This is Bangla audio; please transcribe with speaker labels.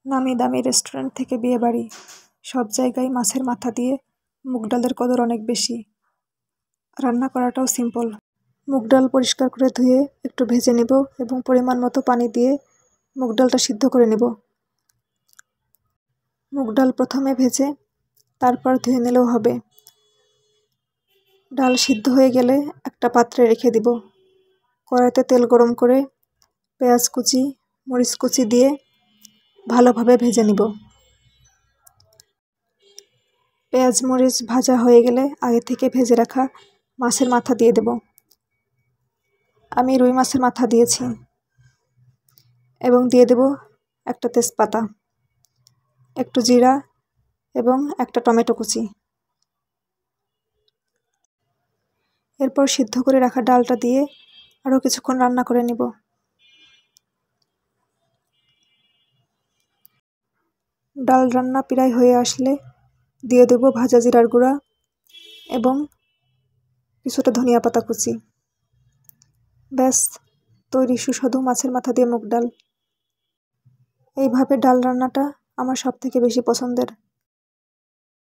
Speaker 1: নামি দামি রেস্টুরেন্ট থেকে বিয়েবাড়ি, সব জায়গায় মাছের মাথা দিয়ে মুগ ডালের কদর অনেক বেশি। রান্না করাটাও সিম্পল। মুগ ডাল পরিষ্কার করে ধুয়ে একটু ভেজে নিব এবং পরিমাণ মতো পানি দিয়ে মুগ ডালটা সিদ্ধ করে নিব। মুগ ডাল প্রথমে ভেজে তারপর ধুয়ে নিলেও হবে। ডাল সিদ্ধ হয়ে গেলে একটা পাত্রে রেখে দিব। কড়াইতে তেল গরম করে পেঁয়াজ কুচি, মরিচ কুচি দিয়ে ভালোভাবে ভেজে নিব। পেঁয়াজ মরিচ ভাজা হয়ে গেলে আগে থেকে ভেজে রাখা মাছের মাথা দিয়ে দেব। আমি রুই মাছের মাথা দিয়েছি এবং দিয়ে দেব একটা তেজপাতা, একটু জিরা এবং একটা টমেটো কুচি। এরপর সিদ্ধ করে রাখা ডালটা দিয়ে আরও কিছুক্ষণ রান্না করে নিব। ডাল রান্না প্রায় হয়ে আসলে দিয়ে দেব ভাজা জিরার গুঁড়া এবং কিছুটা ধনিয়া পাতা কুচি। ব্যাস তৈরি সুস্বাদু মাছের মাথা দিয়ে মুগ ডাল। এইভাবে ডাল রান্নাটা আমার সবথেকে বেশি পছন্দের।